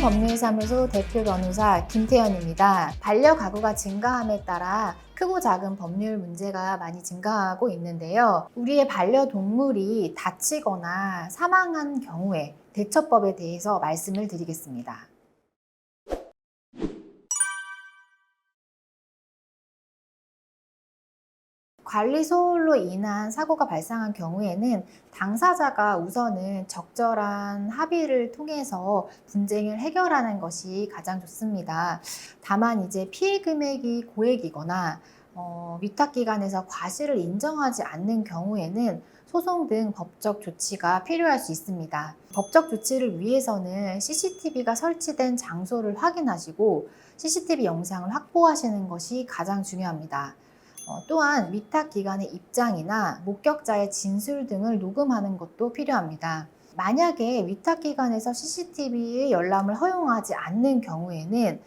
현행법률사무소 대표 변호사 김태연입니다. 반려가구가 증가함에 따라 크고 작은 법률 문제가 많이 증가하고 있는데요. 우리의 반려동물이 다치거나 사망한 경우에 대처법에 대해서 말씀을 드리겠습니다. 관리 소홀로 인한 사고가 발생한 경우에는 당사자가 우선은 적절한 합의를 통해서 분쟁을 해결하는 것이 가장 좋습니다. 다만 이제 피해 금액이 고액이거나 위탁기관에서 과실을 인정하지 않는 경우에는 소송 등 법적 조치가 필요할 수 있습니다. 법적 조치를 위해서는 CCTV가 설치된 장소를 확인하시고 CCTV 영상을 확보하시는 것이 가장 중요합니다. 또한 위탁기관의 입장이나 목격자의 진술 등을 녹음하는 것도 필요합니다. 만약에 위탁기관에서 CCTV의 열람을 허용하지 않는 경우에는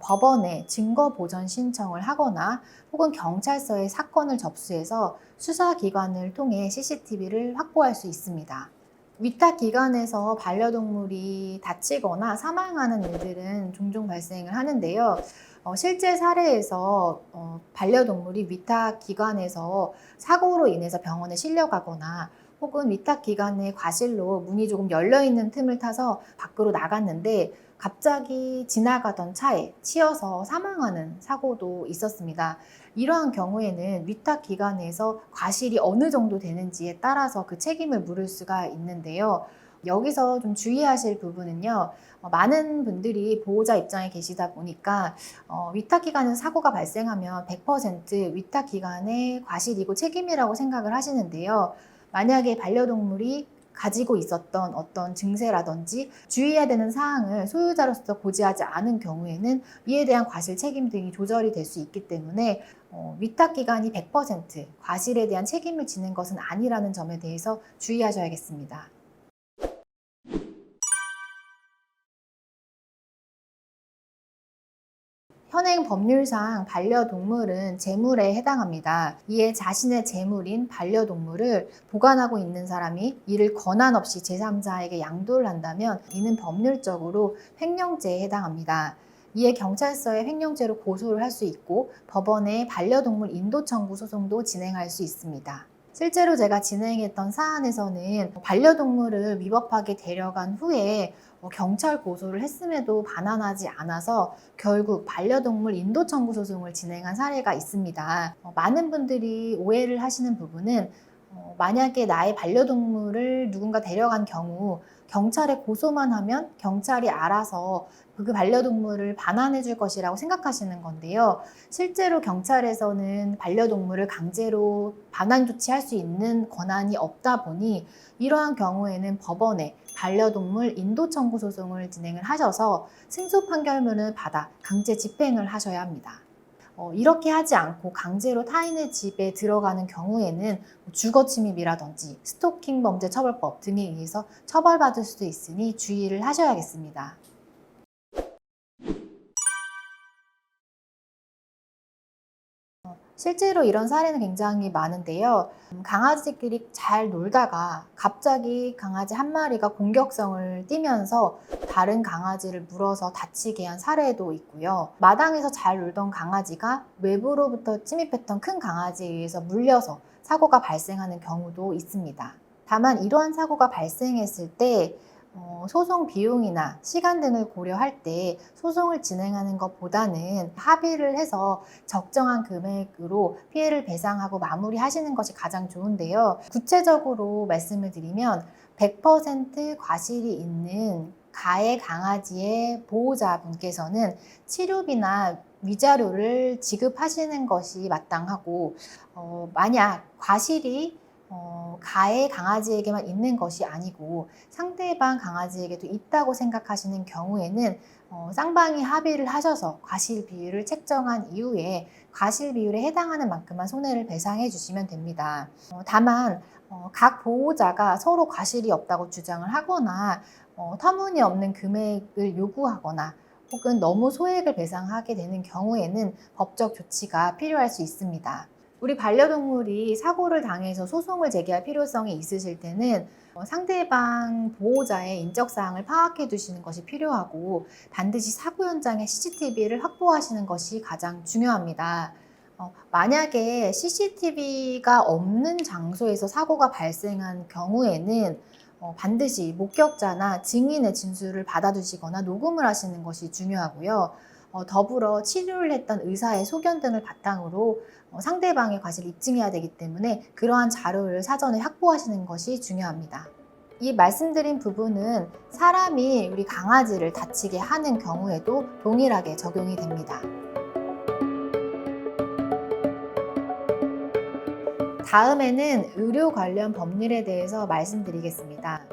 법원에 증거보전 신청을 하거나 혹은 경찰서에 사건을 접수해서 수사기관을 통해 CCTV를 확보할 수 있습니다. 위탁기관에서 반려동물이 다치거나 사망하는 일들은 종종 발생을 하는데요. 실제 사례에서 반려동물이 위탁기관에서 사고로 인해서 병원에 실려가거나 혹은 위탁기관의 과실로 문이 조금 열려있는 틈을 타서 밖으로 나갔는데 갑자기 지나가던 차에 치여서 사망하는 사고도 있었습니다. 이러한 경우에는 위탁기관에서 과실이 어느 정도 되는지에 따라서 그 책임을 물을 수가 있는데요. 여기서 좀 주의하실 부분은요. 많은 분들이 보호자 입장에 계시다 보니까 위탁기관에서 사고가 발생하면 100% 위탁기관의 과실이고 책임이라고 생각을 하시는데요. 만약에 반려동물이 가지고 있었던 어떤 증세라든지 주의해야 되는 사항을 소유자로서 고지하지 않은 경우에는 이에 대한 과실 책임 등이 조절이 될 수 있기 때문에 위탁기관이 100% 과실에 대한 책임을 지는 것은 아니라는 점에 대해서 주의하셔야겠습니다. 현행 법률상 반려동물은 재물에 해당합니다. 이에 자신의 재물인 반려동물을 보관하고 있는 사람이 이를 권한 없이 제3자에게 양도를 한다면 이는 법률적으로 횡령죄에 해당합니다. 이에 경찰서에 횡령죄로 고소를 할 수 있고 법원에 반려동물 인도 청구 소송도 진행할 수 있습니다. 실제로 제가 진행했던 사안에서는 반려동물을 위법하게 데려간 후에 경찰 고소를 했음에도 반환하지 않아서 결국 반려동물 인도 청구 소송을 진행한 사례가 있습니다. 많은 분들이 오해를 하시는 부분은 만약에 나의 반려동물을 누군가 데려간 경우 경찰에 고소만 하면 경찰이 알아서 그 반려동물을 반환해 줄 것이라고 생각하시는 건데요. 실제로 경찰에서는 반려동물을 강제로 반환 조치할 수 있는 권한이 없다 보니 이러한 경우에는 법원에 반려동물 인도 청구 소송을 진행을 하셔서 승소 판결문을 받아 강제 집행을 하셔야 합니다. 이렇게 하지 않고 강제로 타인의 집에 들어가는 경우에는 주거침입이라든지 스토킹 범죄 처벌법 등에 의해서 처벌받을 수도 있으니 주의를 하셔야겠습니다. 실제로 이런 사례는 굉장히 많은데요. 강아지끼리 잘 놀다가 갑자기 강아지 한 마리가 공격성을 띠면서 다른 강아지를 물어서 다치게 한 사례도 있고요. 마당에서 잘 놀던 강아지가 외부로부터 침입했던 큰 강아지에 의해서 물려서 사고가 발생하는 경우도 있습니다. 다만 이러한 사고가 발생했을 때 소송 비용이나 시간 등을 고려할 때 소송을 진행하는 것보다는 합의를 해서 적정한 금액으로 피해를 배상하고 마무리하시는 것이 가장 좋은데요. 구체적으로 말씀을 드리면 100% 과실이 있는 가해 강아지의 보호자분께서는 치료비나 위자료를 지급하시는 것이 마땅하고 만약 과실이 가해 강아지에게만 있는 것이 아니고 상대방 강아지에게도 있다고 생각하시는 경우에는 쌍방이 합의를 하셔서 과실 비율을 책정한 이후에 과실 비율에 해당하는 만큼만 손해를 배상해 주시면 됩니다. 다만 각 보호자가 서로 과실이 없다고 주장을 하거나 터무니없는 금액을 요구하거나 혹은 너무 소액을 배상하게 되는 경우에는 법적 조치가 필요할 수 있습니다. 우리 반려동물이 사고를 당해서 소송을 제기할 필요성이 있으실 때는 상대방 보호자의 인적사항을 파악해 두시는 것이 필요하고 반드시 사고 현장에 CCTV를 확보하시는 것이 가장 중요합니다. 만약에 CCTV가 없는 장소에서 사고가 발생한 경우에는 반드시 목격자나 증인의 진술을 받아두시거나 녹음을 하시는 것이 중요하고요. 더불어 치료를 했던 의사의 소견 등을 바탕으로 상대방의 과실을 입증해야 되기 때문에 그러한 자료를 사전에 확보하시는 것이 중요합니다. 이 말씀드린 부분은 사람이 우리 강아지를 다치게 하는 경우에도 동일하게 적용이 됩니다. 다음에는 의료 관련 법률에 대해서 말씀드리겠습니다.